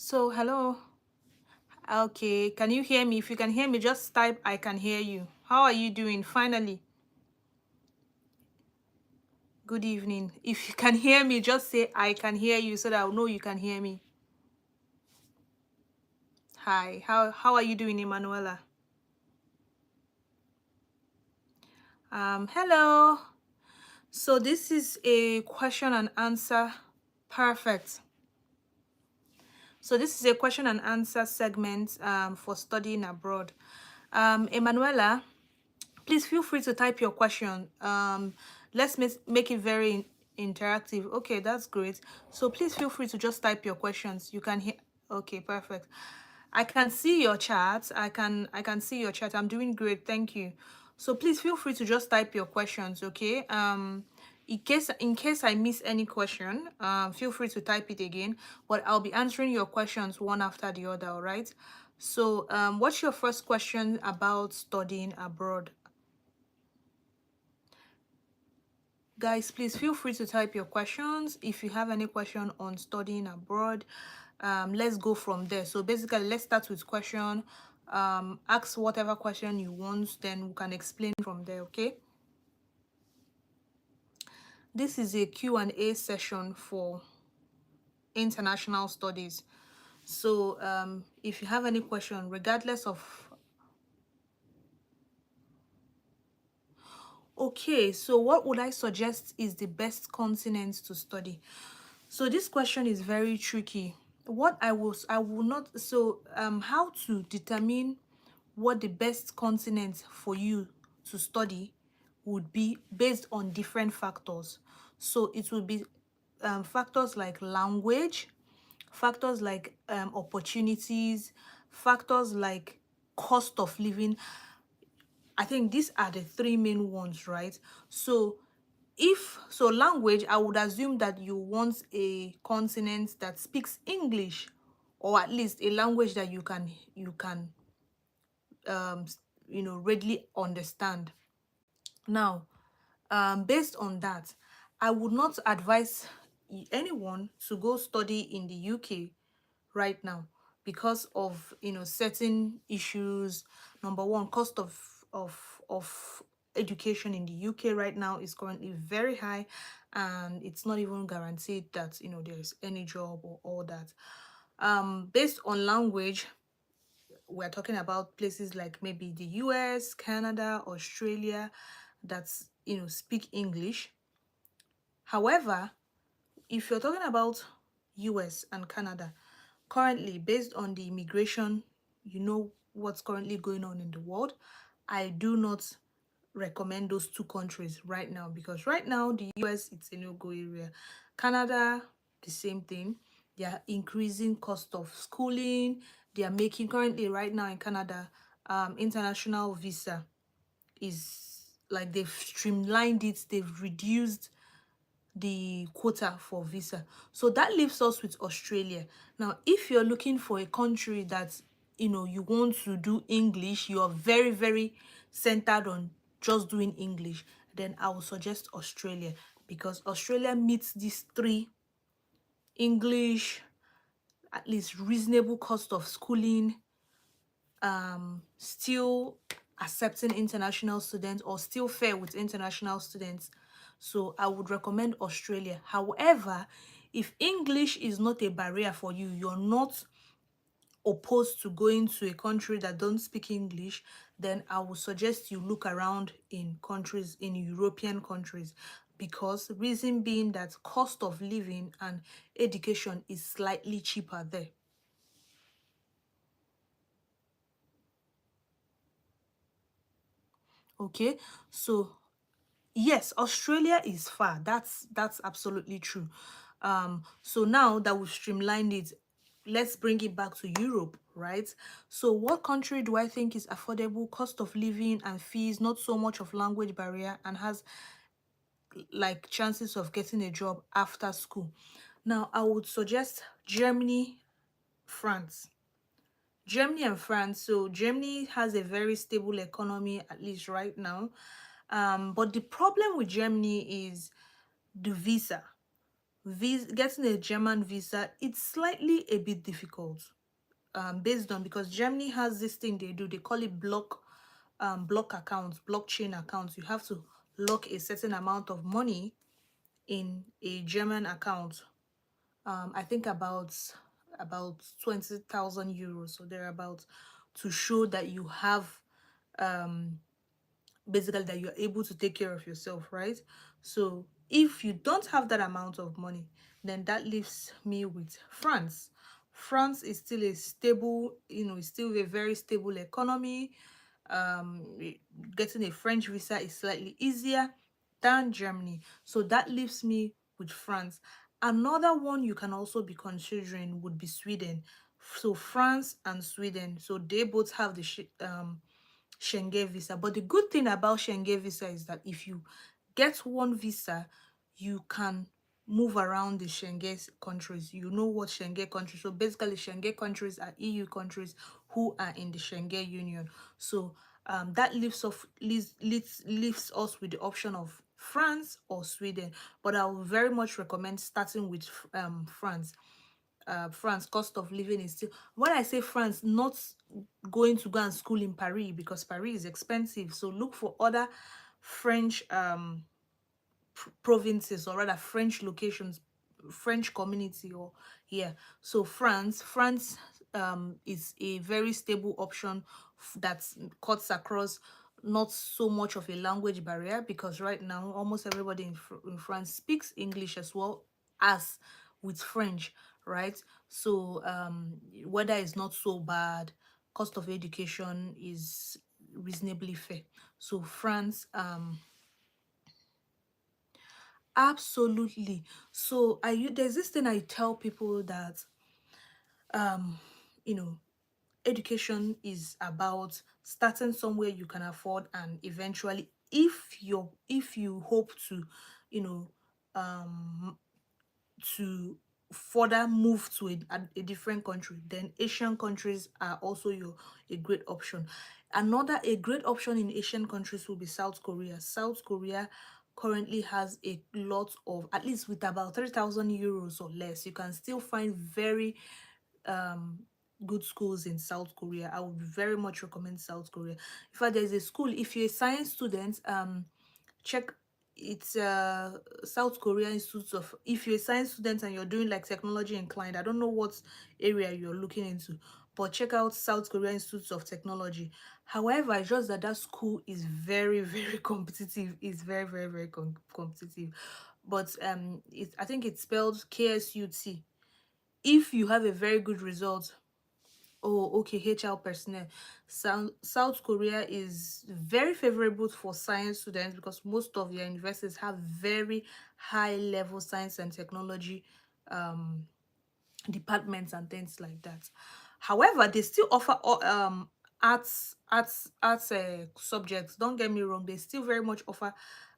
So, hello. Okay, can you hear me? If you can hear me, just type I can hear you. How are you doing? Finally, good evening. If you can hear me, just say I can hear you so that I'll know you can hear me. Hi, how are you doing, Emanuela? Hello. So this is a question and answer. Perfect. So this is a question and answer segment for studying abroad. Emanuela, please feel free to type your question. Let's make it very interactive. Okay, that's great. So please feel free to just type your questions. You can hear. Okay, perfect. I can see your chat. I can see your chat. I'm doing great. Thank you. So please feel free to just type your questions. Okay. In case I miss any question, feel free to type it again. But I'll be answering your questions one after the other. All right. So what's your first question about studying abroad? Guys, please feel free to type your questions. If you have any question on studying abroad, let's go from there. So basically, let's start with question. Ask whatever question you want, then we can explain from there, okay? This is a Q&A session for international studies. So if you have any question, regardless of... Okay, so what would I suggest is the best continent to study? So this question is very tricky. What I will not, so how to determine what the best continent for you to study would be based on different factors. So it would be factors like language, factors like opportunities, factors like cost of living. I think these are the three main ones, right? So language, I would assume that you want a continent that speaks English, or at least a language that you can um readily understand. Now, based on that, I would not advise anyone to go study in the UK right now because of certain issues. Number one, cost of education in the UK right now is currently very high, and it's not even guaranteed that there's any job or all that. Based on language, we're talking about places like maybe the US, Canada, Australia, that's speak English. However, if you're talking about US and Canada, currently, based on the immigration, what's currently going on in the world, I do not recommend those two countries right now, because right now the US, it's a no-go area. Canada, the same thing. They are increasing cost of schooling. They are making, currently right now in Canada, international visa is like, they've streamlined it, they've reduced the quota for visa. So that leaves us with Australia. Now, if you're looking for a country that you want to do English, you're very, very centered on just doing English, then I would suggest Australia, because Australia meets these three: English, at least reasonable cost of schooling, still accepting international students, or still fair with international students. So I would recommend Australia. However, if English is not a barrier for you, you're not opposed to going to a country that don't speak English, then I would suggest you look around in countries, in European countries, because reason being that cost of living and education is slightly cheaper there. Okay, so yes, Australia is far. That's absolutely true. So now that we've streamlined it, let's bring it back to Europe, right? So what country do I think is affordable, cost of living and fees, not so much of language barrier, and has like chances of getting a job after school? Now, I would suggest Germany, France. Germany and France. So Germany has a very stable economy, at least right now. But the problem with Germany is the visa. getting a German visa, it's slightly a bit difficult, based on, because Germany has this thing they do, they call it block accounts, blockchain accounts. You have to lock a certain amount of money in a German account. I think about 20,000 euros, so they're about, to show that you have, um basically, that you're able to take care of yourself, right? So if you don't have that amount of money, then that leaves me with France. France is still a stable, it's still a very stable economy. Getting a French visa is slightly easier than Germany, so that leaves me with France. Another one you can also be considering would be Sweden. So France and Sweden, so they both have the Schengen visa. But the good thing about Schengen visa is that if you get one visa, you can move around the Schengen countries. You know what Schengen countries. So basically, Schengen countries are EU countries who are in the Schengen Union. So that leaves us with the option of France or Sweden. But I would very much recommend starting with France. France, cost of living is still, when I say France, not going to go and school in Paris, because Paris is expensive. So look for other French provinces, or rather French locations, French community, or yeah. So France is a very stable option that cuts across not so much of a language barrier, because right now almost everybody in France speaks English as well as with French, right? So weather is not so bad, cost of education is reasonably fair. So France, absolutely. So there's this thing I tell people, that um you know education is about starting somewhere you can afford, and eventually, if you hope to, you know um to further move to a different country, then Asian countries are also a great option. A great option in Asian countries will be South Korea. South Korea currently has a lot of, at least with about 3,000 euros or less, you can still find very um good schools in South Korea. I would very much recommend South Korea. In fact, there's a school, if you're a science student, check, it's South Korea Institute of, if you're a science student and you're doing like technology inclined, I don't know what area you're looking into, but check out South Korea Institute of Technology. However, it's just that that school is very very competitive. It's very very very competitive. But I think it's spelled KSUT. If you have a very good result, oh, okay, HR personnel. South Korea is very favorable for science students, because most of their universities have very high level science and technology um, departments and things like that. However, they still offer arts subjects. Don't get me wrong, they still very much offer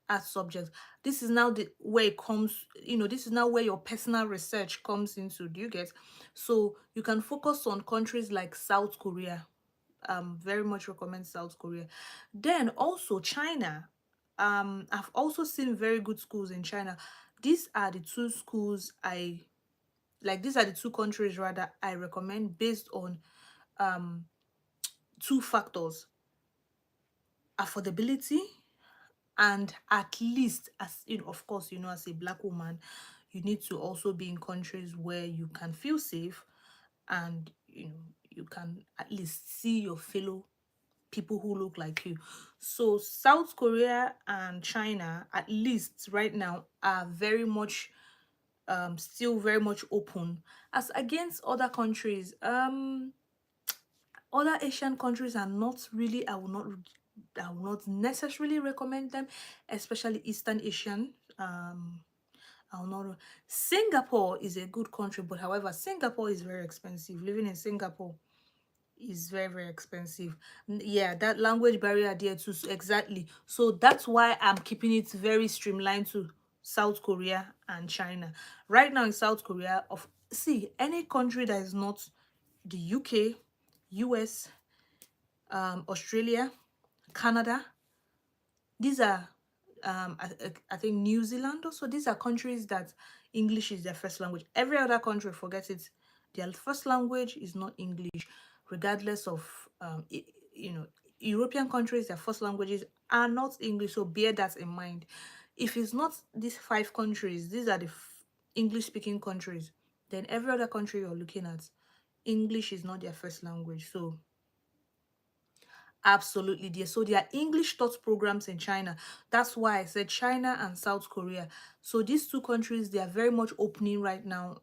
art subjects. This is now the where it comes, this is now where your personal research comes into. Do you get? So you can focus on countries like South Korea. Very much recommend South Korea. Then also China. I've also seen very good schools in China. These are the two schools I like, these are the two countries rather I recommend, based on um two factors: affordability, and at least, as of course, as a black woman, you need to also be in countries where you can feel safe, and you can at least see your fellow people who look like you. So South Korea and China, at least right now, are very much still very much open, as against other countries. Other Asian countries are not really, I will not necessarily recommend them, especially Eastern Asian. I'll not. Singapore is a good country, but however, Singapore is very expensive. Living in Singapore is very very expensive. Yeah, that language barrier there too, exactly. So that's why I'm keeping it very streamlined to South Korea and China. Right now in South Korea, any country that is not the UK, US, Australia, Canada, these are I think New Zealand also, these are countries that English is their first language. Every other country, forget it, their first language is not English, regardless of you know, European countries, their first languages are not English. So bear that in mind. If it's not these five countries, these are the English speaking countries, then every other country you're looking at, English is not their first language. So absolutely, dear. So there are English taught programs in China. That's why I said China and South Korea. So these two countries, they are very much opening right now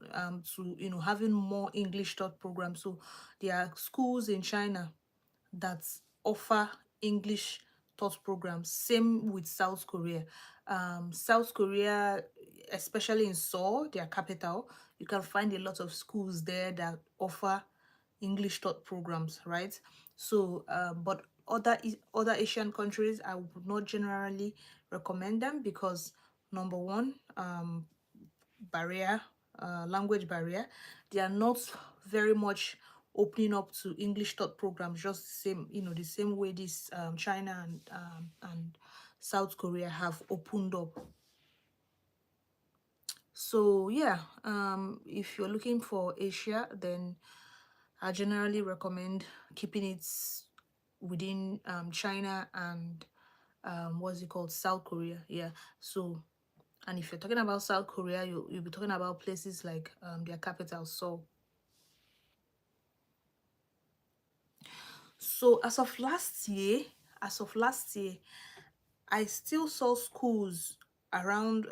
to, you know, having more English taught programs. So there are schools in China that offer English taught programs. Same with South Korea. South Korea, especially in Seoul, their capital, you can find a lot of schools there that offer English taught programs, right? So, but other Asian countries, I would not generally recommend them because number one, barrier, language barrier, they are not very much opening up to English taught programs, just the same, you know, the same way this China and South Korea have opened up. So yeah, if you're looking for Asia, then I generally recommend keeping it within China and what's it called, South Korea. Yeah. So, and if you're talking about South Korea, you'll be talking about places like their capital, Seoul. So as of last year, I still saw schools around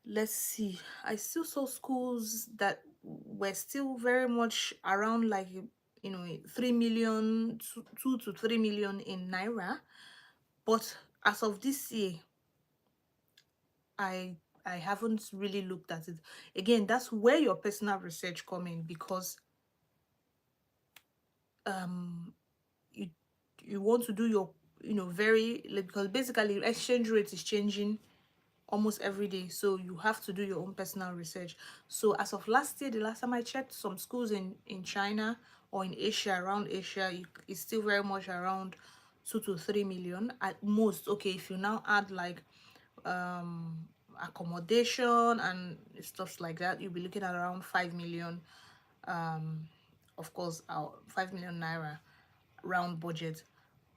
let's see, I still saw schools that were still very much around, like, you know, 3 million, 2 to 3 million in naira. But as of this year, I I haven't really looked at it. Again, that's where your personal research come in, because um you you want to do your, you know, very, like, because basically exchange rate is changing almost every day, so you have to do your own personal research. So as of last year, the last time I checked, some schools in China or in Asia, around Asia, it's still very much around 2 to 3 million at most. Okay, if you now add like um accommodation and stuff like that, you'll be looking at around 5 million, um of course, 5 million naira round budget.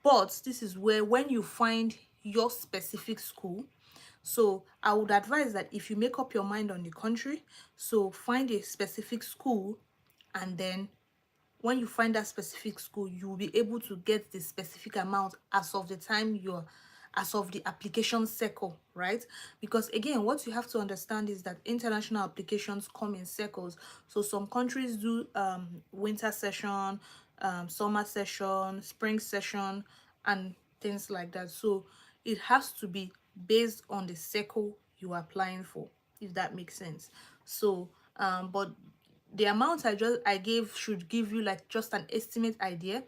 But this is where, when you find your specific school, so I would advise that if you make up your mind on the country, so find a specific school, and then when you find that specific school, you will be able to get the specific amount as of the time you're, as of the application cycle, right? Because again, what you have to understand is that international applications come in cycles. So some countries do winter session, summer session, spring session, and things like that. So it has to be based on the cycle you are applying for, if that makes sense. So but the amount I gave should give you like just an estimate idea.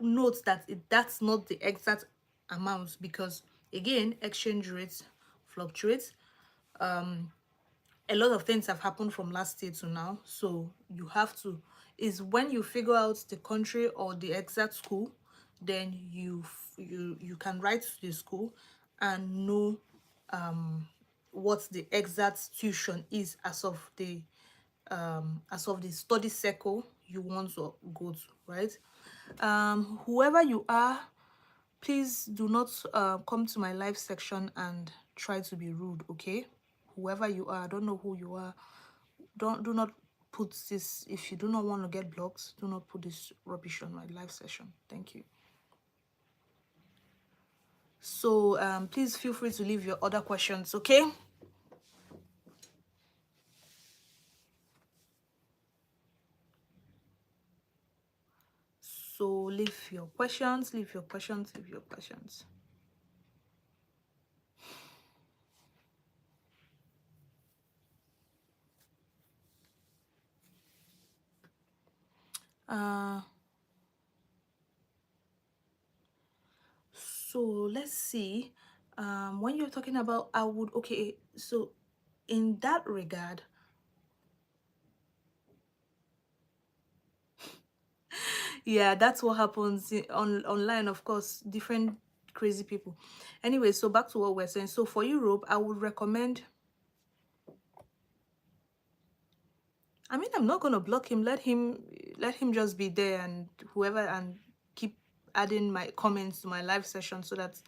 Note that that's not the exact amount, because again, exchange rates fluctuate. A lot of things have happened from last year to now, so you have to, is when you figure out the country or the exact school, then you can write to the school and know what the exact tuition is as of the study circle you want to go to, right? Whoever you are, please do not come to my live section and try to be rude, okay? Whoever you are, I don't know who you are, do not put this, if you do not want to get blocked, do not put this rubbish on my live session. Thank you. So please feel free to leave your other questions, okay? So leave your questions, leave your questions, leave your questions. So let's see. When you're talking about, I would, okay, so in that regard, yeah, that's what happens online, of course, different crazy people. Anyway, so back to what we're saying. So for Europe, I would recommend I mean, I'm not gonna block him. Let him just be there, and whoever, and keep adding my comments to my live session so that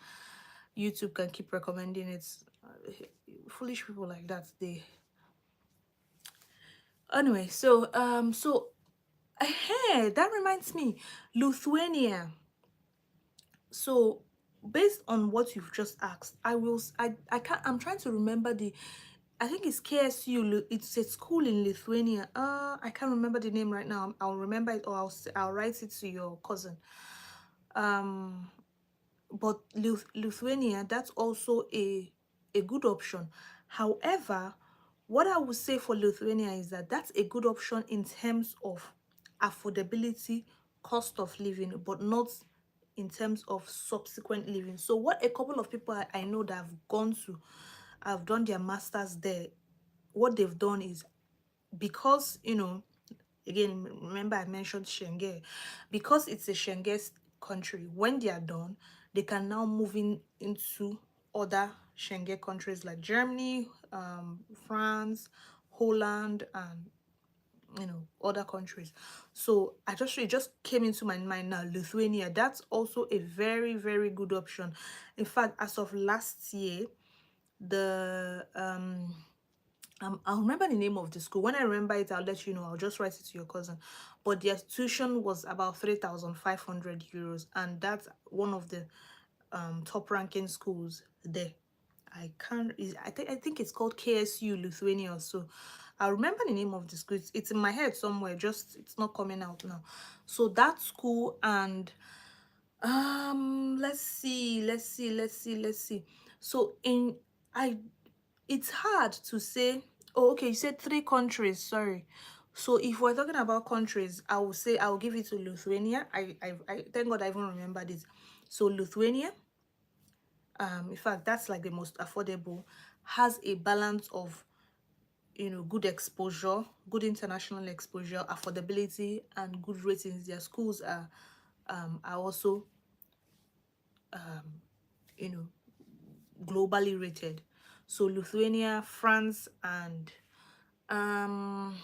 YouTube can keep recommending it. Foolish people like that, they anyway. Hey, that reminds me, Lithuania. So based on what you've just asked, I can't, I'm trying to remember the, I think it's KSU. It's a school in Lithuania. I can't remember the name right now. I'll remember it, or I'll write it to your cousin. Um, but Lithuania, that's also a good option. However, what I would say for Lithuania is that that's a good option in terms of affordability, cost of living, but not in terms of subsequent living. So what a couple of people I know that have gone to, have done their masters there, what they've done is, because again, remember I mentioned Schengen, because it's a Schengen country, when they are done, they can now move into other Schengen countries like Germany, France, Holland, and other countries. So it just came into my mind now, Lithuania. That's also a very, very good option. In fact, as of last year, the I'll remember the name of the school. When I remember it, I'll let you know. I'll just write it to your cousin. But their tuition was about 3,500 euros, and that's one of the top ranking schools there. I think it's called KSU Lithuania. So I remember the name of the school. It's in my head somewhere, just it's not coming out now. So that school, and let's see. So in I it's hard to say. Oh, okay, you said 3 countries, sorry. So if we're talking about countries, I will say I'll give it to Lithuania. I thank God I even remembered it. So Lithuania, in fact, that's like the most affordable, has a balance of good exposure, good international exposure, affordability, and good ratings. Their schools are also you know globally rated. So Lithuania, France, and um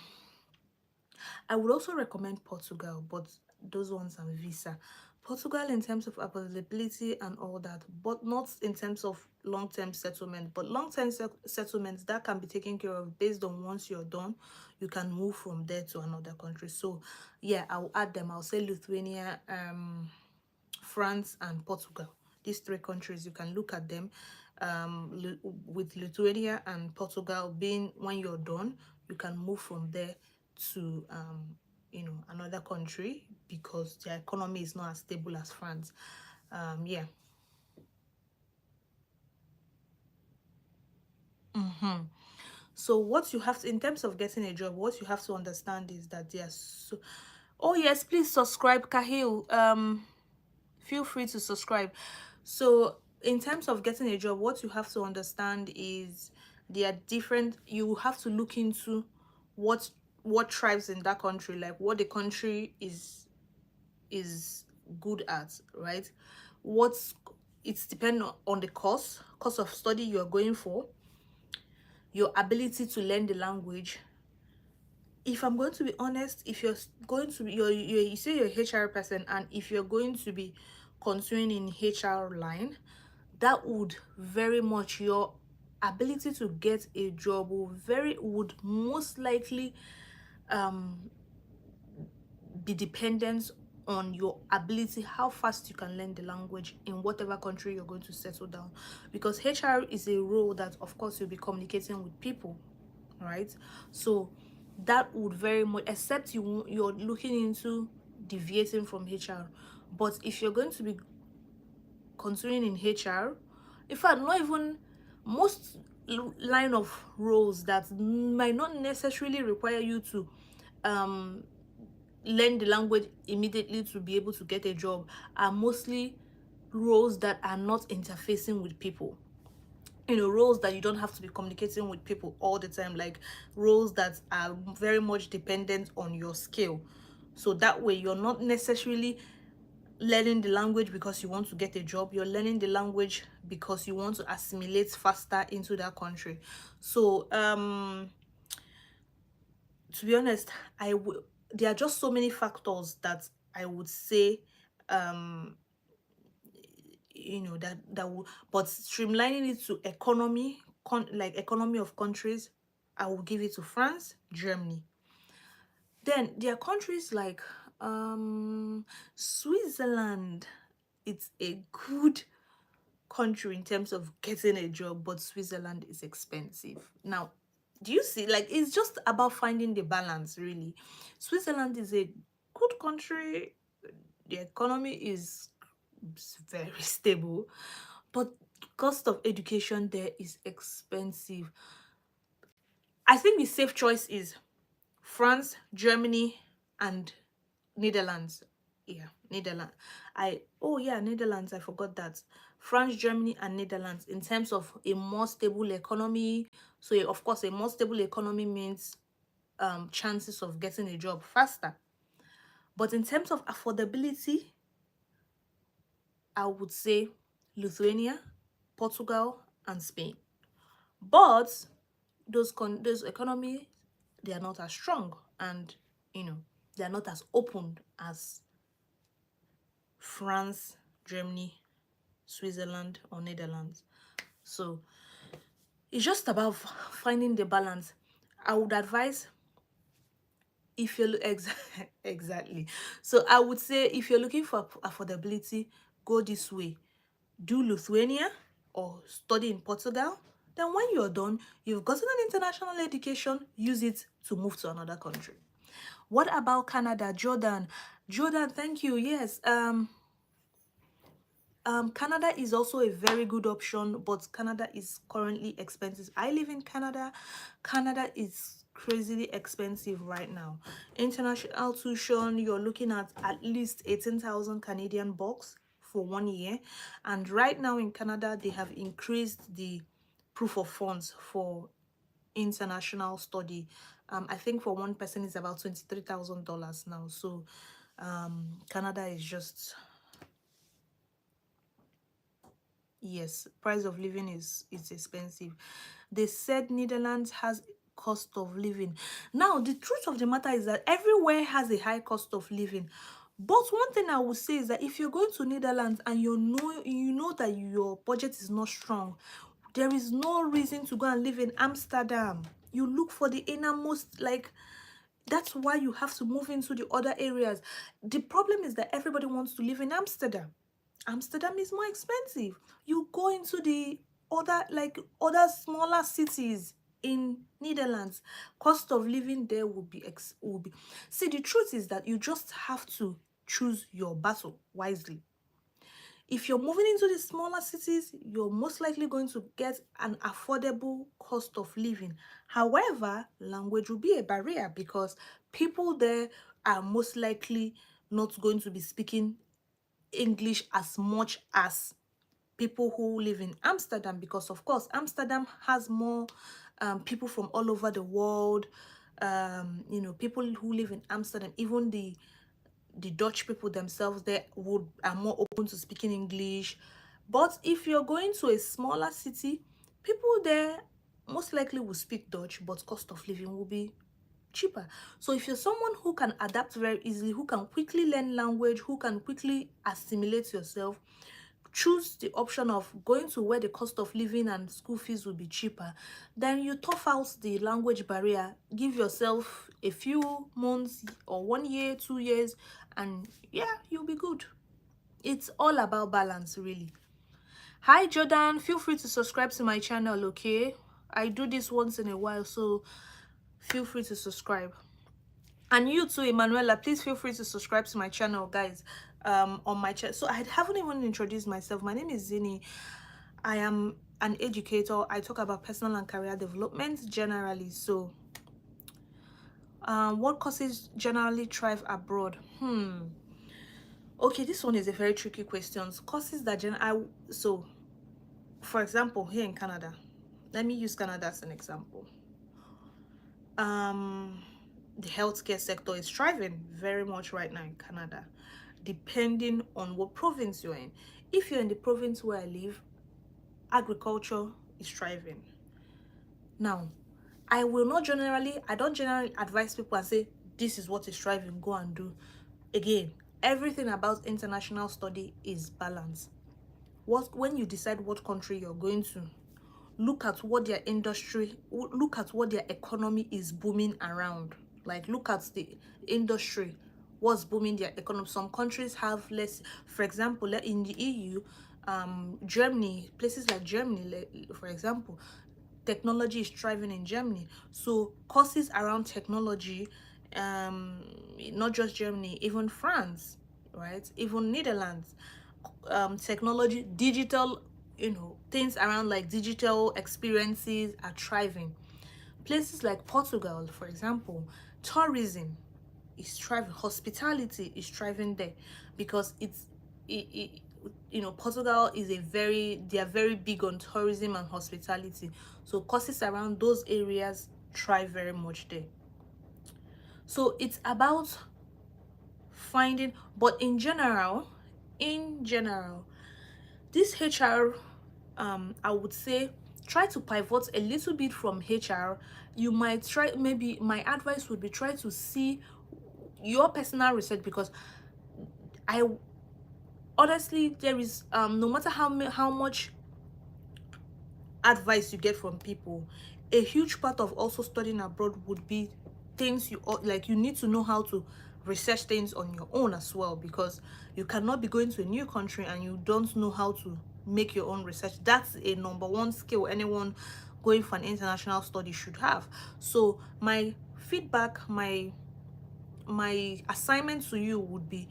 I would also recommend Portugal, but those ones are visa. Portugal in terms of availability and all that, but not in terms of long-term settlement. But long-term settlements, that can be taken care of based on, once you're done, you can move from there to another country. So yeah, I'll add them. I'll say Lithuania, France, and Portugal. These 3 countries, you can look at them. With Lithuania and Portugal being, when you're done, you can move from there to another country, because their economy is not as stable as France. Yeah. So what you have to, in terms of getting a job, what you have to understand is that there's so, oh yes, please subscribe, Kahil. Feel free to subscribe. So in terms of getting a job, what you have to understand is there are different, you have to look into what tribes in that country, like what the country is good at, right? What's It's dependent on the course of study you're going for, your ability to learn the language. If I'm going to be honest, if you're going to be, you say you're a HR person, and if you're going to be continuing in HR line, that would very much, your ability to get a job would most likely be dependent on your ability, how fast you can learn the language in whatever country you're going to settle down, because HR is a role that, of course, you'll be communicating with people, right? So that would very much, except you're looking into deviating from HR. But if you're going to be continuing in HR, in fact, not even most line of roles that might not necessarily require you to learn the language immediately to be able to get a job, are mostly roles that are not interfacing with people. Roles that you don't have to be communicating with people all the time, like roles that are very much dependent on your skill. So that way you're not necessarily learning the language because you want to get a job, you're learning the language because you want to assimilate faster into that country. So to be honest, there are just so many factors that I would say, um that will, but streamlining it to economy, like economy of countries, I will give it to France, Germany. Then there are countries like Switzerland. It's a good country in terms of getting a job, but Switzerland is expensive. Now, do you see? Like, it's just about finding the balance, really. Switzerland is a good country. The economy is very stable, but cost of education there is expensive. I think the safe choice is France, Germany, and Netherlands. Yeah, Netherlands. Netherlands. I forgot that. France, Germany, and Netherlands in terms of a more stable economy. So of course, a more stable economy means chances of getting a job faster. But in terms of affordability, I would say Lithuania, Portugal, and Spain. But those economies, they are not as strong, and they are not as open as France, Germany, Switzerland, or Netherlands. So it's just about finding the balance. I would advise, if you're exactly. So I would say, if you're looking for affordability, go this way. Do Lithuania or study in Portugal. Then when you're done, you've gotten an international education, use it to move to another country. What about Canada? Jordan, thank you. Yes, Canada is also a very good option, but Canada is currently expensive. I live in Canada. Canada is crazily expensive right now. International tuition, you're looking at least 18,000 Canadian bucks for 1 year. And right now in Canada, they have increased the proof of funds for international study. I think for one person is about $23,000 now. So Canada is just, yes, price of living is expensive. They said Netherlands has cost of living. Now, the truth of the matter is that everywhere has a high cost of living. But one thing I would say is that if you're going to Netherlands and you know that your budget is not strong, there is no reason to go and live in Amsterdam. You look for the innermost, like, that's why you have to move into the other areas. The problem is that everybody wants to live in Amsterdam. Amsterdam is more expensive. You go into the other smaller cities in Netherlands, cost of living there will be. See, the truth is that you just have to choose your battle wisely. If you're moving into the smaller cities, you're most likely going to get an affordable cost of living. However, language will be a barrier because people there are most likely not going to be speaking English as much as people who live in Amsterdam, because of course Amsterdam has more people from all over the world. People who live in Amsterdam, even the Dutch people themselves, they are more open to speaking English. But if you're going to a smaller city, people there most likely will speak Dutch, but cost of living will be cheaper. So if you're someone who can adapt very easily, who can quickly learn language, who can quickly assimilate yourself, choose the option of going to where the cost of living and school fees will be cheaper. Then you tough out the language barrier, give yourself a few months or 1 year, 2 years, and yeah, you'll be good. It's all about balance, really. Hi Jordan, feel free to subscribe to my channel, okay? I do this once in a while, so feel free to subscribe. And you too, Emanuela, please feel free to subscribe to my channel, guys. On my channel, so I haven't even introduced myself. My name is Zini. I am an educator. I talk about personal and career development generally. So what courses generally thrive abroad? Okay, this one is a very tricky question. Courses that so for example, here in Canada, let me use Canada as an example. The healthcare sector is thriving very much right now in Canada, depending on what province you're in. If you're in the province where I live, agriculture is thriving. Now, I don't generally advise people and say this is what is striving, go and do. Again, everything about international study is balance. When you decide what country you're going to, look at what their industry, look at what their economy is booming around. Like, look at the industry, what's booming their economy. Some countries have less. For example, in the EU, Germany, places like Germany, for example, technology is thriving in Germany. So courses around technology, not just Germany, even France, right, even Netherlands, technology, digital, things around like digital experiences are thriving. Places like Portugal, for example, tourism is thriving, hospitality is thriving there, because it Portugal is they are very big on tourism and hospitality. So courses around those areas thrive very much there. So it's about finding, but in general, this HR, I would say, try to pivot a little bit from HR. You might try, maybe my advice would be, try to see your personal research, because I honestly, there is, no matter how much advice you get from people, a huge part of also studying abroad would be things like, you need to know how to research things on your own as well, because you cannot be going to a new country and you don't know how to make your own research. That's a number one skill anyone going for an international study should have. So my feedback, my assignment to you would be,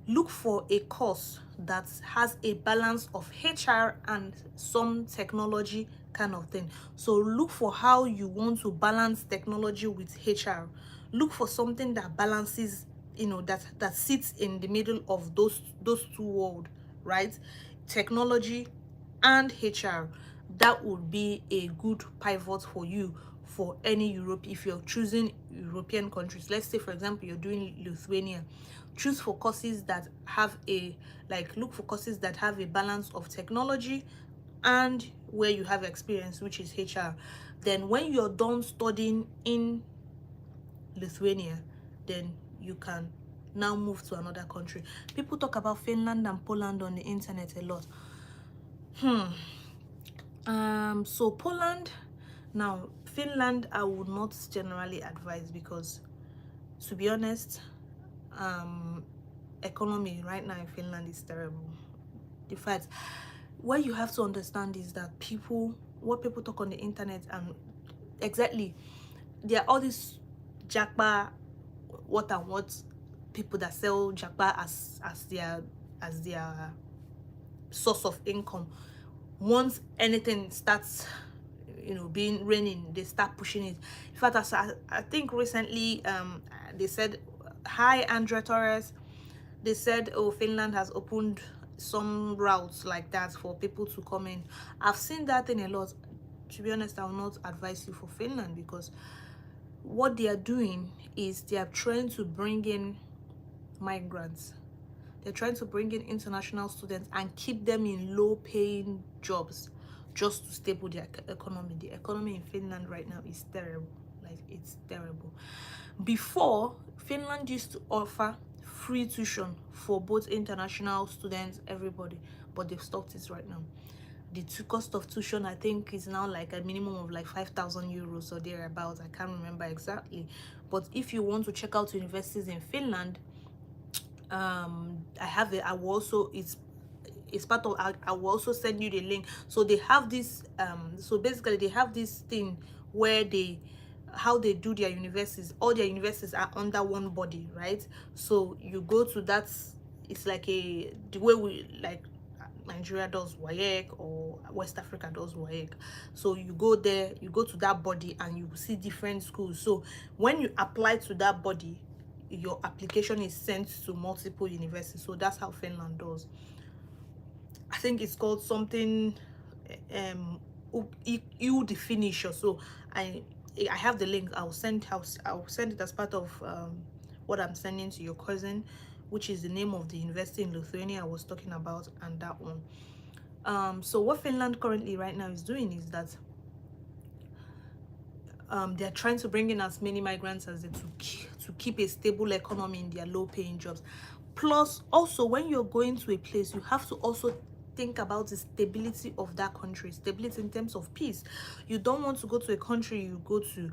look for a course that has a balance of HR and some technology kind of thing. So look for how you want to balance technology with HR. Look for something that balances, that sits in the middle of those two worlds, right? Technology and HR. That would be a good pivot for you for any Europe. If you're choosing European countries, let's say for example you're doing Lithuania, choose for courses that have a, like, look for courses that have a balance of technology and where you have experience, which is HR. Then when you're done studying in Lithuania, then you can now move to another country. People talk about Finland and Poland on the internet a lot. So Poland, now Finland I would not generally advise, because to be honest, economy right now in Finland is terrible. In fact, what you have to understand is that what people talk on the internet, and exactly, there are all these Japa, what and what, people that sell Japa as their source of income. Once anything starts, being raining, they start pushing it. In fact, I think recently, they said, hi Andrea Torres, they said, oh, Finland has opened some routes like that for people to come in. I've seen that thing a lot. To be honest, I will not advise you for Finland, because what they are doing is they are trying to bring in migrants. They're trying to bring in international students and keep them in low-paying jobs just to stable their economy. The economy in Finland right now is terrible. Like, it's terrible. Before, Finland used to offer free tuition for both international students, everybody, but they've stopped it right now. The cost of tuition, I think, is now like a minimum of like 5,000 euros or thereabouts. I can't remember exactly. But if you want to check out universities in Finland, I have it. I will also, it's part of, I will also send you the link. So they have this, so basically they have this thing where how they do their universities. All their universities are under one body, right? So you go to that, it's like the way we, like, Nigeria does WAEC, or West Africa does WAEC. So you go there, you go to that body, and you see different schools. So when you apply to that body, your application is sent to multiple universities. So that's how Finland does. I think it's called something, EU the finisher. So I have the link. I'll send it as part of what I'm sending to your cousin, which is the name of the university in Lithuania I was talking about, and that one. So what Finland currently right now is doing is that they're trying to bring in as many migrants as they to keep a stable economy in their low-paying jobs. Plus, also, when you're going to a place, you have to also think about the stability of that country, stability in terms of peace. You don't want to go to a country, you go to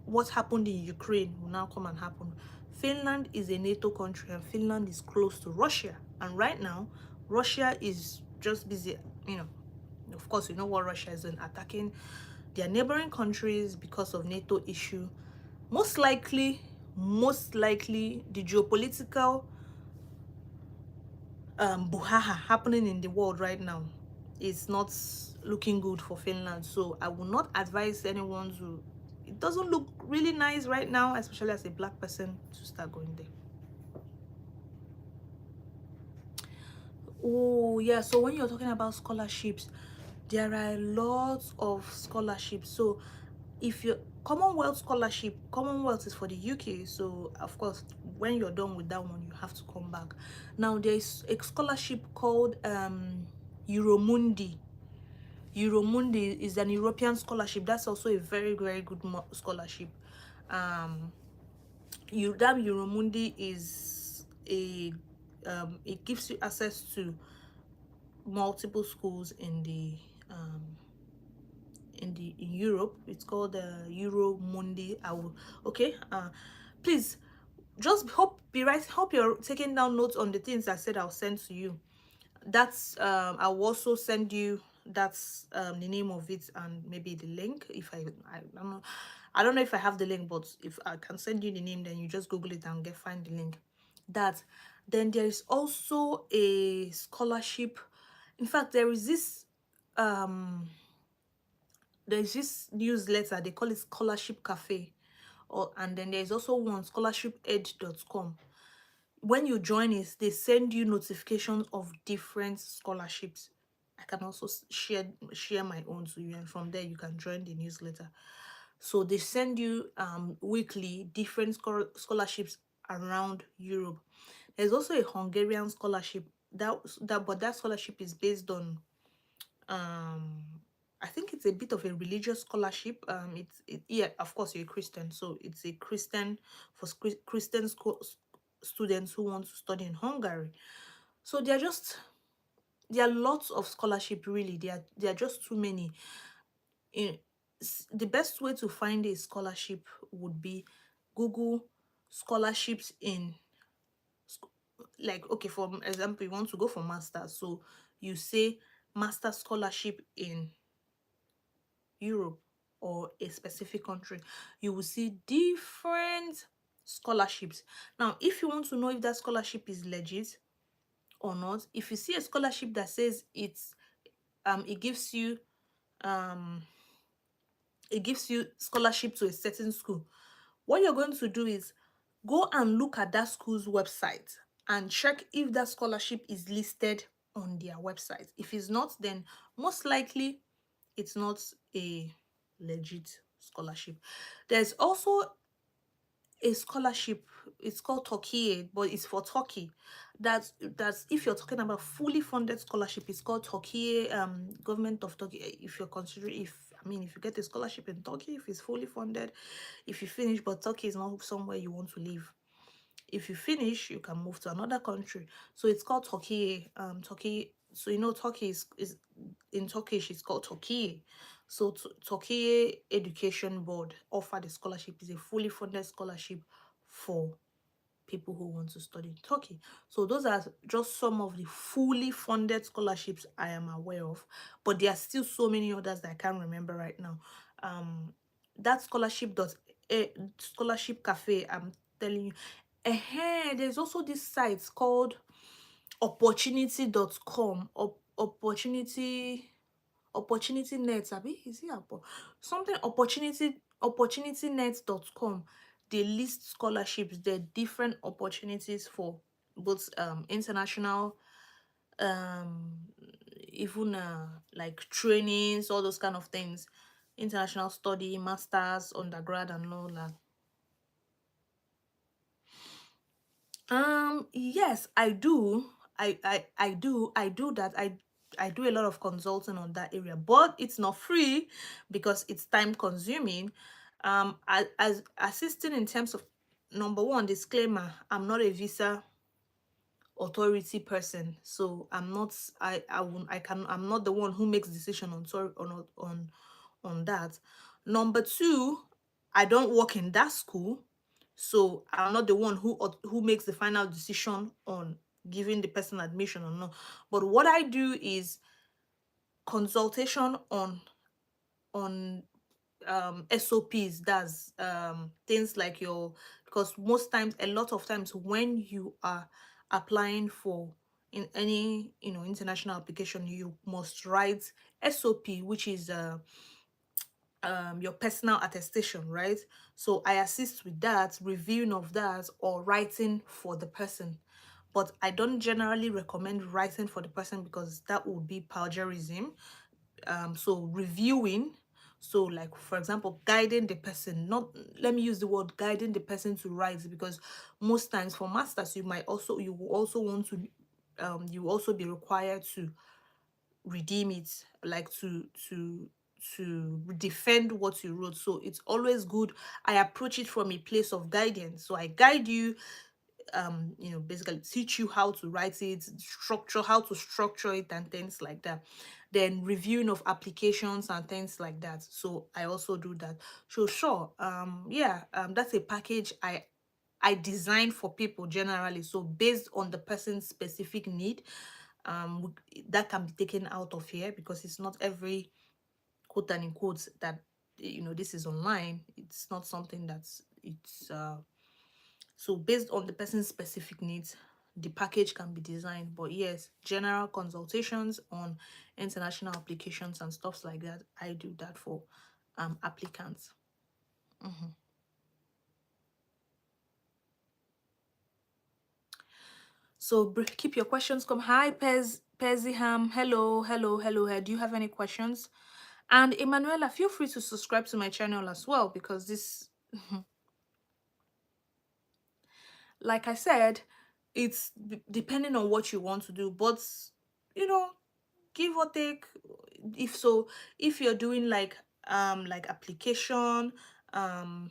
what happened in Ukraine will now come and happen. Finland is a NATO country, and Finland is close to Russia. And right now, Russia is just busy, of course, you know what Russia is doing, attacking their neighboring countries because of NATO issue. Most likely, the geopolitical buhaha happening in the world right now is not looking good for Finland. So I will not advise anyone to, it doesn't look really nice right now, especially as a black person, to start going there. Oh yeah, so when you're talking about scholarships, there are lots of scholarships. So if you Commonwealth scholarship, Commonwealth is for the UK, so of course when you're done with that one you have to come back. Now there's a scholarship called Euromundi. Euromundi is an European scholarship. That's also a very, very good scholarship. That Euromundi is it gives you access to multiple schools in Europe. It's called Euromundi. Okay. Please just hope you're taking down notes on the things I said I'll send to you. That's I'll also send you that's the name of it and maybe the link. If I don't know if I have the link, but if I can send you the name, then you just Google it and find the link. That Then there is also a scholarship. In fact, there's this newsletter, they call it Scholarship Cafe, and then there's also one, scholarshipedge.com. When you join it, they send you notifications of different scholarships. I can also share my own to you, and from there you can join the newsletter. So they send you weekly different scholarships around Europe. There's also a Hungarian scholarship but that scholarship is based on I think it's a bit of a religious scholarship. Yeah, of course you're a Christian, so it's a Christian for Christian students who want to study in Hungary. So there are lots of scholarship. Really, there are just too many. The best way to find a scholarship would be Google scholarships in, like, okay, for example, you want to go for master's, so you say master scholarship in Europe or a specific country. You will see different scholarships. Now, if you want to know if that scholarship is legit or not, if you see a scholarship that says it gives you scholarship to a certain school, what you're going to do is go and look at that school's website and check if that scholarship is listed on their website. If it's not, then most likely it's not a legit scholarship. There's also a scholarship, it's called Turkey, but it's for Turkey. That's if you're talking about fully funded scholarship, it's called Turkey, government of Turkey. If you're considering, if you get a scholarship in Turkey, if it's fully funded, if you finish, but Turkey is not somewhere you want to live. If you finish, you can move to another country. So it's called Turkey. Turkey. So Turkey is in Turkish. It's called Turkey. So Turkey Education Board offer the scholarship. Is a fully funded scholarship for people who want to study in Turkey. So those are just some of the fully funded scholarships I am aware of, but there are still so many others that I can't remember right now. That scholarship cafe, I'm telling you. There's also this site called opportunity.com or opportunity net. Is it something opportunitynet.com? They list scholarships. There are different opportunities for both international, even like trainings, all those kind of things, international study, masters, undergrad, and all that. Yes, I do. I do that. I do a lot of consulting on that area, but it's not free because it's time consuming. As assisting in terms of, number one, disclaimer, I'm not a visa authority person, so I'm not, I won't, I can, I'm not the one who makes decision on, sorry, on that. Number two, I don't work in that school, so I'm not the one who makes the final decision on giving the person admission or not. But what I do is consultation on SOPs. That's things like your, because most times, a lot of times when you are applying for in any, you know, international application, you must write SOP, which is your personal attestation, right? So I assist with that, reviewing of that, or writing for the person. But I don't generally recommend writing for the person because that would be plagiarism. So reviewing, so like for example, guiding the person, not, let me use the word guiding the person to write, because most times for masters, you will also want to, you will also be required to redeem it, like to defend what you wrote. So it's always good, I approach it from a place of guidance. So I guide you, you know, basically teach you how to write it, structure, how to structure it, and things like that. Then reviewing of applications and things like that, so I also do that. So sure, yeah, that's a package I design for people generally. So based on the person's specific need, that can be taken out of here, because it's not every quote and in quotes that, you know, this is online. It's not something that's, it's so based on the person's specific needs, the package can be designed. But yes, general consultations on international applications and stuff like that, I do that for applicants. So keep your questions come. Hi, Peziham. Hello, hello, hello. Do you have any questions? And Emanuela, feel free to subscribe to my channel as well, because this, like I said, it's depending on what you want to do. But you know, give or take, if so, if you're doing like application, um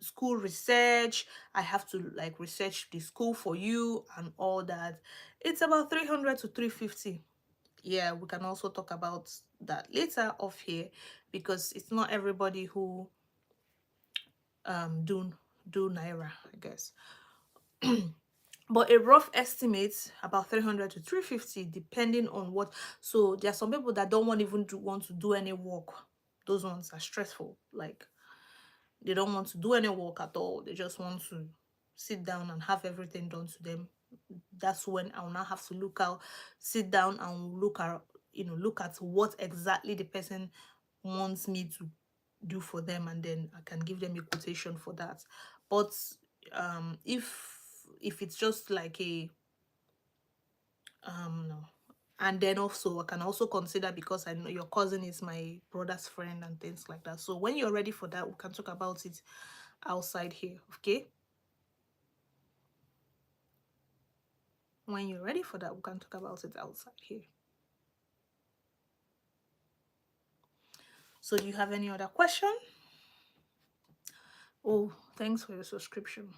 school research, I have to like research the school for you and all that, it's about 300 to 350. Yeah, we can also talk about that later off here, because it's not everybody who do naira, I guess. But a rough estimate, about 300 to 350, depending on what. So there are some people that don't want to do any work. Those ones are stressful, like they don't want to do any work at all, they just want to sit down and have everything done to them. That's when I'll now have to sit down and look at, you know, look at what exactly the person wants me to do for them, and then I can give them a quotation for that. But if it's just like a no. And then also I can also consider, because I know your cousin is my brother's friend and things like that. So when you're ready for that, we can talk about it outside here, okay? When you're ready for that, we can talk about it outside here. So do you have any other question? Oh, thanks for your subscription.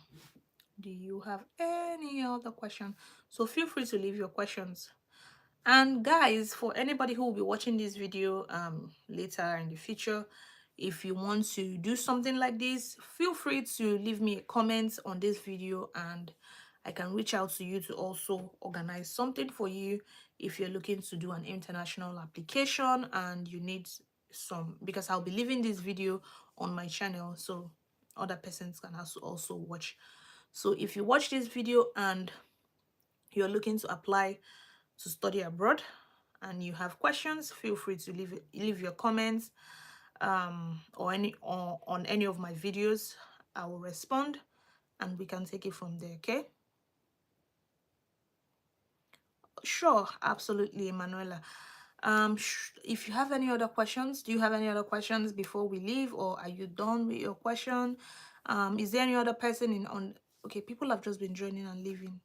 Do you have any other question? So feel free to leave your questions. And guys, for anybody who will be watching this video later in the future, if you want to do something like this, feel free to leave me a comment on this video, and I can reach out to you to also organize something for you if you're looking to do an international application and you need some, because I'll be leaving this video on my channel so other persons can also watch. So if you watch this video and you're looking to apply to study abroad and you have questions, feel free to leave your comments or on any of my videos. I will respond and we can take it from there, okay? Sure, absolutely, Emanuela. If you have any other questions, do you have any other questions before we leave, or are you done with your question? Is there any other person in on? Okay, people have just been joining and leaving.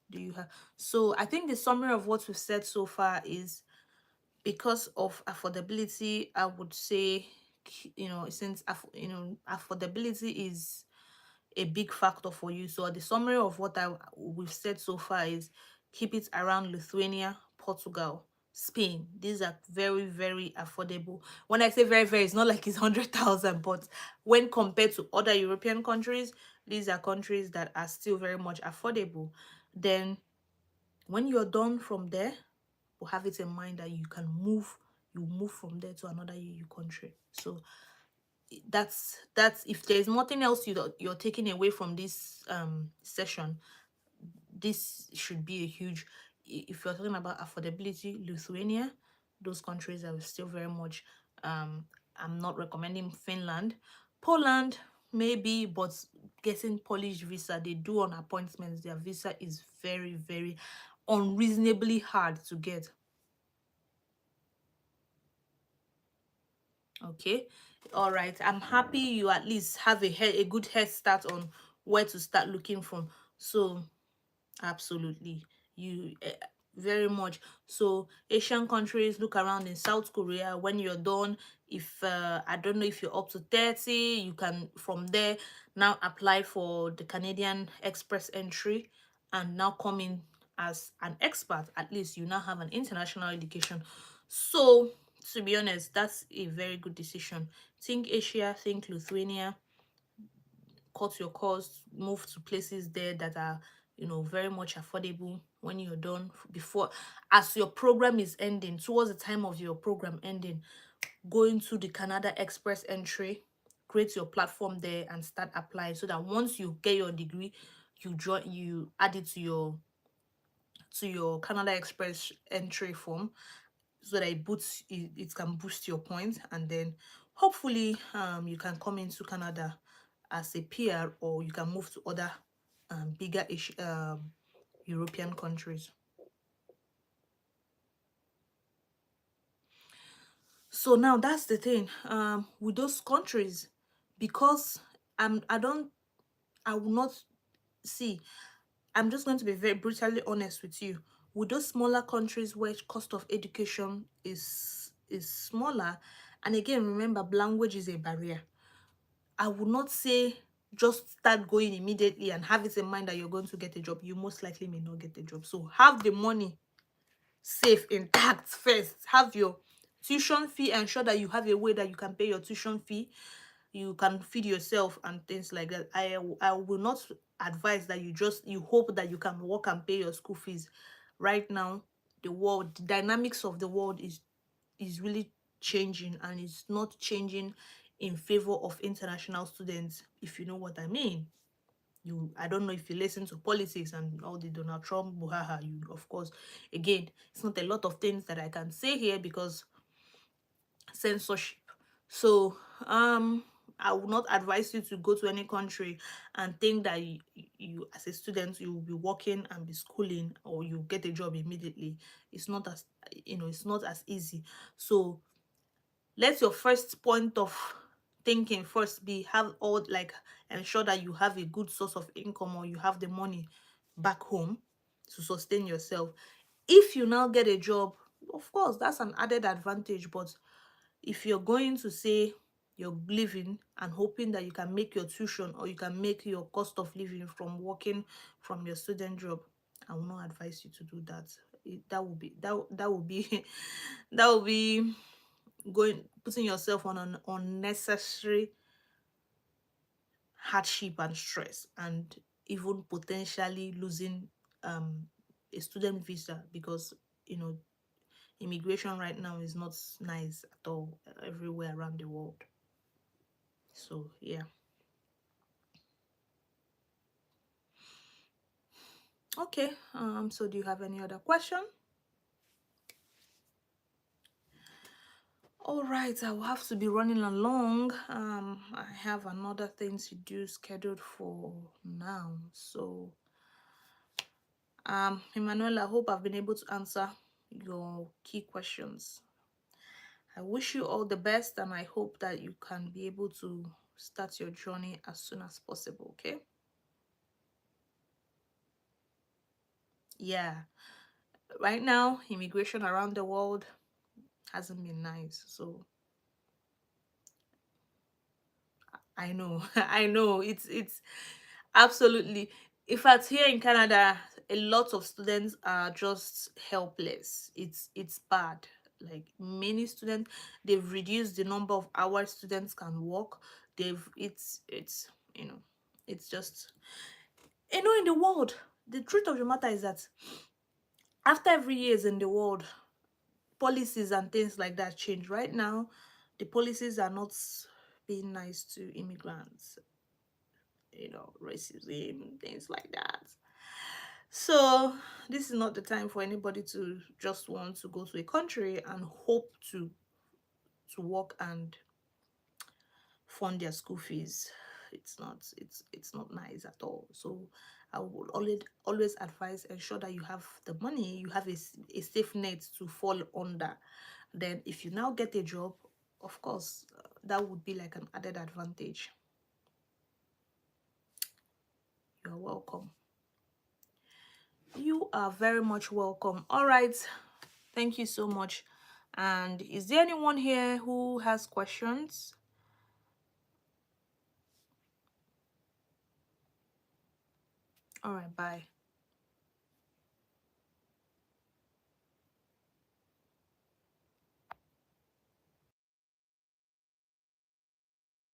Do you have? So I think the summary of what we've said so far is because of affordability, I would say, since affordability is a big factor for you. So the summary of what we've said so far is keep it around Lithuania, Portugal, Spain. These are very, very affordable. When I say very, very, it's not like it's 100,000, but when compared to other European countries, these are countries that are still very much affordable. Then when you're done from there, we'll have it in mind that you move from there to another EU country. So that's if there's nothing else you're taking away from this session, this should be a huge, if you're talking about affordability, Lithuania, those countries are still very much, I'm not recommending Finland. Poland maybe, but getting Polish visa, they do on appointments, their visa is very, very unreasonably hard to get. Okay, all right, I'm happy you at least have a good head start on where to start looking from. So absolutely, you very much. So Asian countries, look around in South Korea. When you're done, if I don't know if you're up to 30, you can from there now apply for the Canadian Express entry and now come in as an expert. At least you now have an international education. So to be honest, that's a very good decision. Think Asia, think Lithuania, cut your costs, move to places there that are, very much affordable. When you're done, before, as your program is ending, towards the time of your program ending, go into the Canada Express entry, create your platform there and start applying, so that once you get your degree, you add it to your Canada Express entry form, so that it can boost your points, and then hopefully you can come into Canada as a PR, or you can move to other bigger European countries. So now that's the thing, with those countries, because I don't, I will not see, I'm just going to be very brutally honest with you. With those smaller countries where cost of education is smaller, and again, remember, language is a barrier. I would not say just start going immediately and have it in mind that you're going to get a job. You most likely may not get a job. So have the money safe, intact first. Have your tuition fee, ensure that you have a way that you can pay your tuition fee, you can feed yourself and things like that. I will not advise that you hope that you can work and pay your school fees. Right now, the dynamics of the world is really changing, and it's not changing in favor of international students, if you know what I mean. I don't know if you listen to politics and all the Donald Trump buhaha, you of course, again, it's not a lot of things that I can say here because censorship. So I would not advise you to go to any country and think that you as a student you will be working and be schooling, or you get a job immediately. It's not as, it's not as easy. So let your first point of thinking first be, have all, like, ensure that you have a good source of income, or you have the money back home to sustain yourself. If you now get a job, of course that's an added advantage, but if you're going to say you're living and hoping that you can make your tuition, or you can make your cost of living from working from your student job, I will not advise you to do that. That would be that would be putting yourself on an unnecessary hardship and stress, and even potentially losing um a student visa, because you know immigration right now is not nice at all everywhere around the world. So yeah. Okay, so do you have any other question? All right, I will have to be running along. I have another thing to do scheduled for now. So Emmanuel, I hope I've been able to answer your key questions. I wish you all the best, and I hope that you can be able to start your journey as soon as possible. Okay. Yeah, right now, immigration around the world, hasn't been nice. So I know, I know it's absolutely. In fact, here in Canada, a lot of students are just helpless. It's bad. Like many students, they've reduced the number of hours students can work. They've it's you know, it's just in the world. The truth of the matter is that after every years in the world, policies and things like that change. Right now, the policies are not being nice to immigrants, racism, things like that. So this is not the time for anybody to just want to go to a country and hope to work and fund their school fees. It's not nice at all. So I would always advise, ensure that you have the money, you have a safe net to fall under. Then if you now get a job, of course, that would be like an added advantage. You're welcome. You are very much welcome. All right. Thank you so much. And is there anyone here who has questions? All right, bye.